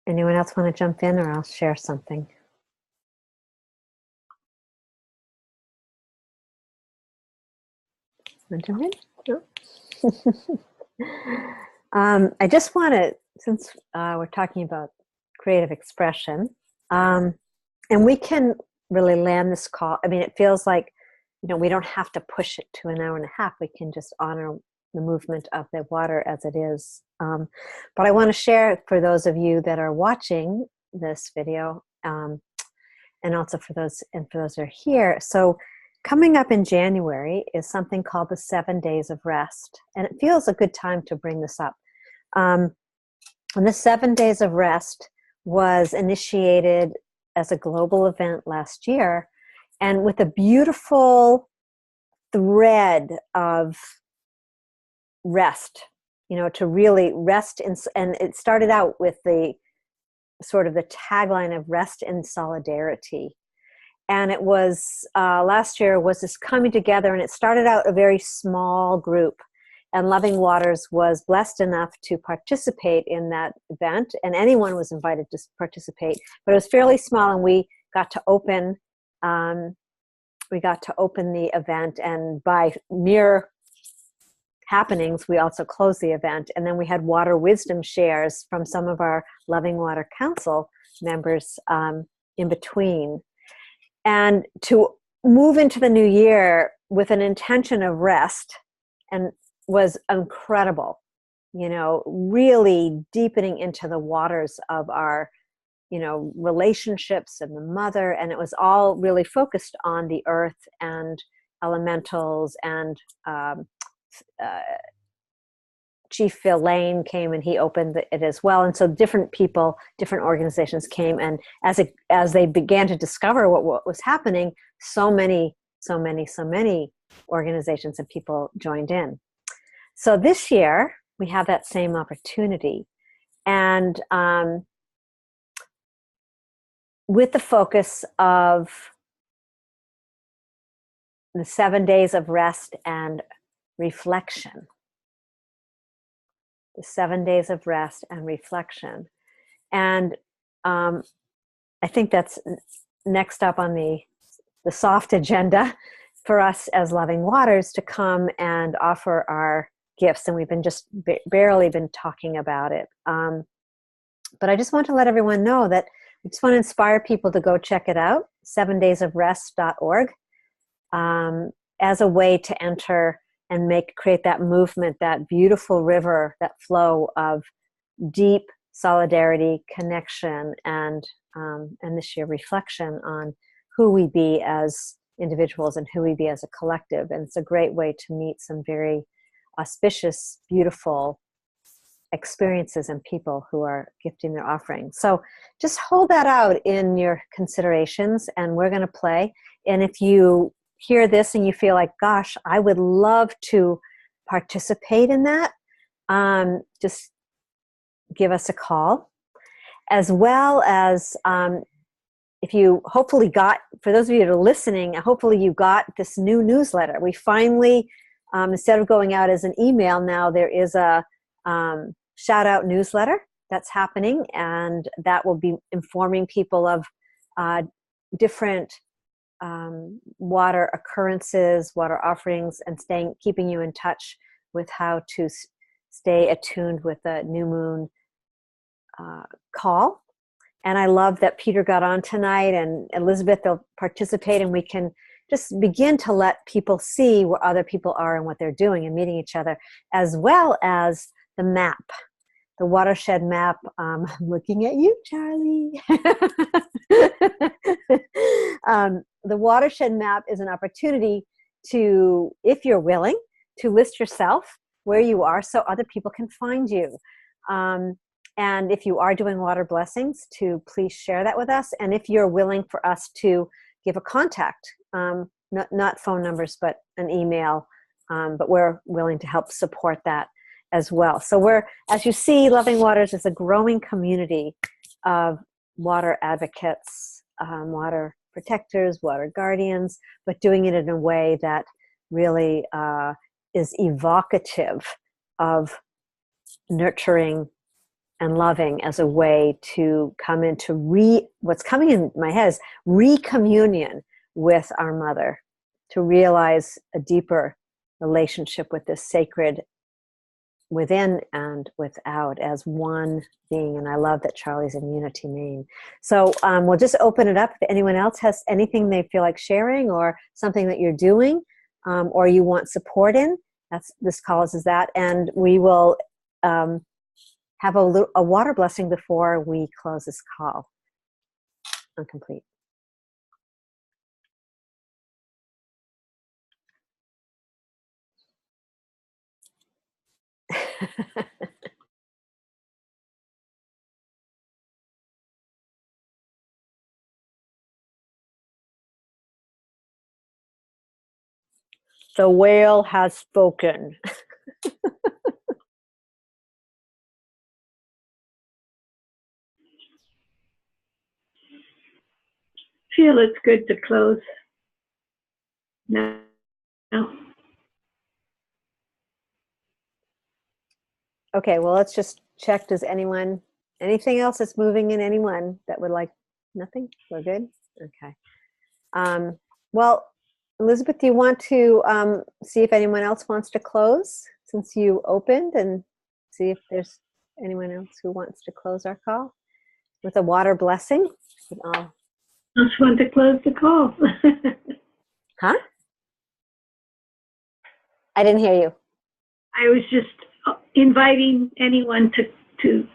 Anyone else want to jump in, or I'll share something? Want to jump in? No? I just want to, since we're talking about creative expression, and we can really land this call. I mean, it feels like, we don't have to push it to an hour and a half. We can just honor the movement of the water as it is. But I want to share for those of you that are watching this video, and also for those who are here. So coming up in January is something called the 7 days of rest. And it feels a good time to bring this up. And the 7 days of rest was initiated as a global event last year, and with a beautiful thread of rest, to really rest in, and it started out with the sort of the tagline of rest in solidarity. And it was, last year was this coming together, and it started out a very small group, and Loving Waters was blessed enough to participate in that event, and anyone was invited to participate, but it was fairly small, and we got to open the event, and by mere happenings, we also closed the event. And then we had water wisdom shares from some of our Loving Water Council members in between. And to move into the new year with an intention of rest and was incredible, really deepening into the waters of our, relationships and the mother. And it was all really focused on the earth and elementals, and Chief Phil Lane came and he opened it as well. And so different people, different organizations came, and as they began to discover what was happening, so many organizations and people joined in. So this year we have that same opportunity, and with the focus of the 7 days of rest and reflection. The 7 days of rest and reflection. And I think that's next up on the soft agenda for us as Loving Waters to come and offer our gifts. And we've been just barely been talking about it. But I just want to let everyone know that I just want to inspire people to go check it out, 7daysofrest.org, as a way to enter and create that movement, that beautiful river, that flow of deep solidarity, connection, and this year reflection on who we be as individuals and who we be as a collective. And it's a great way to meet some very auspicious, beautiful experiences and people who are gifting their offerings. So just hold that out in your considerations, and we're going to play. And if you hear this and you feel like, gosh, I would love to participate in that, just give us a call. As well as if you hopefully got, for those of you that are listening, hopefully you got this new newsletter. We finally, instead of going out as an email, now there is a shout out newsletter that's happening, and that will be informing people of different water occurrences, water offerings, and keeping you in touch with how to stay attuned with the new moon call. And I love that Peter got on tonight, and Elizabeth, they'll participate, and we can just begin to let people see where other people are and what they're doing and meeting each other, as well as the map, the watershed map. I'm looking at you, Charlie. The watershed map is an opportunity to, if you're willing, to list yourself where you are so other people can find you. And if you are doing water blessings, to please share that with us. And if you're willing for us to give a contact, not phone numbers, but an email but we're willing to help support that as well. So we're, as you see, Loving Waters is a growing community of water advocates, water protectors, water guardians, but doing it in a way that really is evocative of nurturing and loving as a way to come into what's coming in my head is recommunion with our mother, to realize a deeper relationship with this sacred within and without as one being. And I love that Charlie's in Unity, Maine. So we'll just open it up. If anyone else has anything they feel like sharing, or something that you're doing, or you want support in, this causes that. And we will have a water blessing before we close this call. I'm complete. The whale has spoken. Feel it's good to close now. Okay, well, let's just check. Does anything else that's moving in anyone that would like? Nothing? We're good? Okay. Well, Elizabeth, do you want to see if anyone else wants to close, since you opened, and see if there's anyone else who wants to close our call with a water blessing? I just want to close the call. Huh? I didn't hear you. I was just inviting anyone to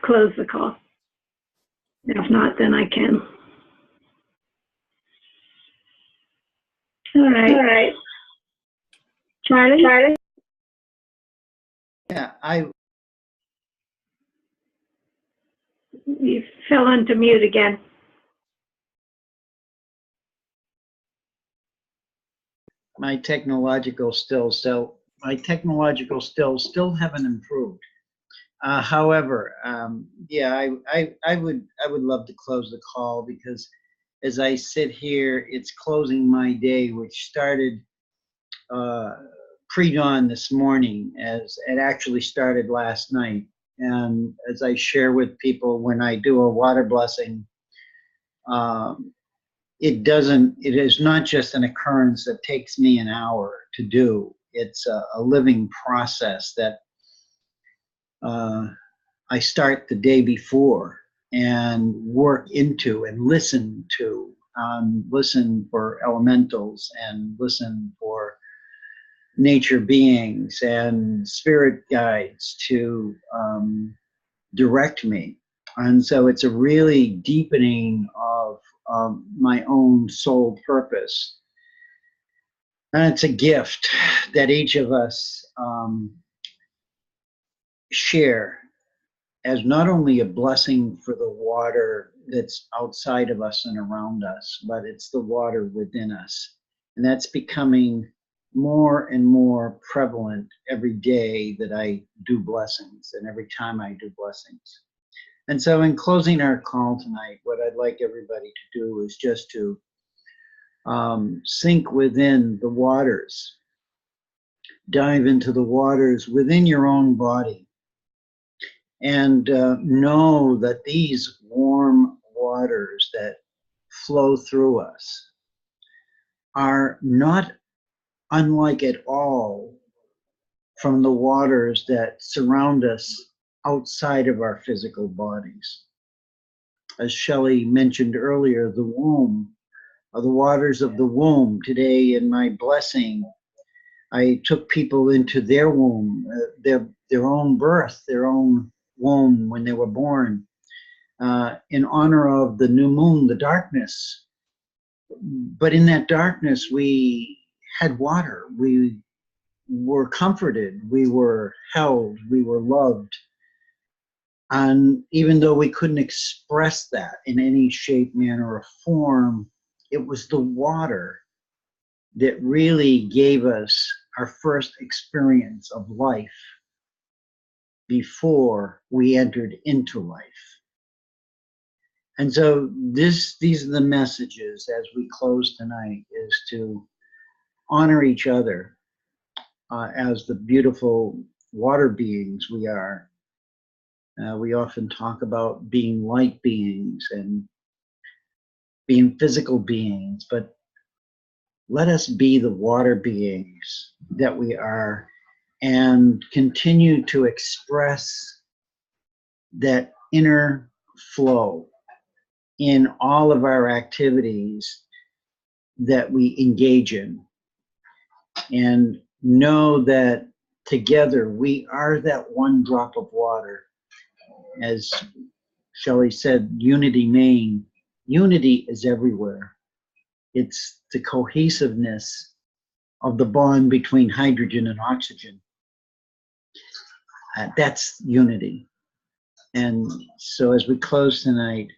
close the call. If not, then I can. All right. Charlie? Yeah, You fell onto mute again. my technological skills still haven't improved. However, yeah, I would love to close the call, because as I sit here, it's closing my day, which started pre-dawn this morning, as it actually started last night. And as I share with people, when I do a water blessing, it is not just an occurrence that takes me an hour to do. It's a living process that I start the day before and work into and listen to, listen for elementals and listen for nature beings and spirit guides to direct me. And so it's a really deepening of my own soul purpose. And it's a gift that each of us share as not only a blessing for the water that's outside of us and around us, but it's the water within us. And that's becoming more and more prevalent every day that I do blessings, and every time I do blessings. And so in closing our call tonight, what I'd like everybody to do is just to sink within the waters, dive into the waters within your own body, and know that these warm waters that flow through us are not unlike at all from the waters that surround us outside of our physical bodies. As Shelley mentioned earlier, the womb, the waters of the womb. Today in my blessing, I took people into their womb, their own birth, their own womb when they were born, in honor of the new moon, the darkness. But in that darkness, we had water. We were comforted. We were held. We were loved. And even though we couldn't express that in any shape, manner, or form, it was the water that really gave us our first experience of life before we entered into life. And so these are the messages as we close tonight, is to honor each other as the beautiful water beings we are. We often talk about being light beings and being physical beings, but let us be the water beings that we are and continue to express that inner flow in all of our activities that we engage in, and know that together we are that one drop of water. As Shelley said, unity main. Unity is everywhere. It's the cohesiveness of the bond between hydrogen and oxygen. That's unity. And so as we close tonight,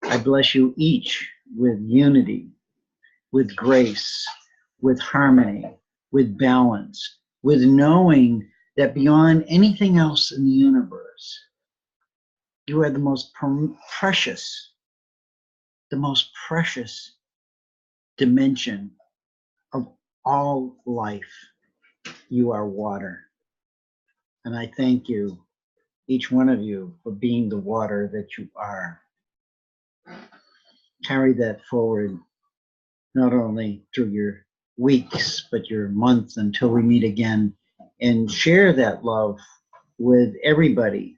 I bless you each with unity, with grace, with harmony, with balance, with knowing that beyond anything else in the universe, you are the most precious dimension of all life. You are water. And I thank you, each one of you, for being the water that you are. Carry that forward, not only through your weeks, but your months until we meet again, and share that love with everybody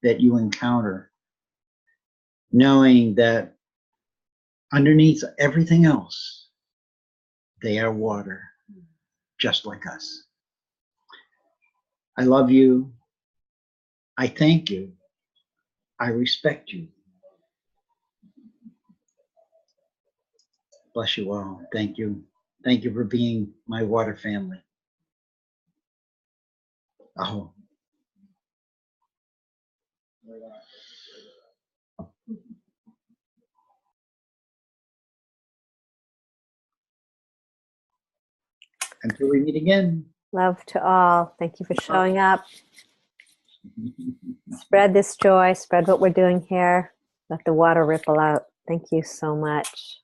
that you encounter, knowing that underneath everything else, they are water, just like us. I love you. I thank you. I respect you. Bless you all. Thank you. Thank you for being my water family. Aho. Until we meet again. Love to all. Thank you for showing up. Spread this joy, spread what we're doing here. Let the water ripple out. Thank you so much.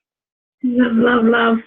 Love, love, love.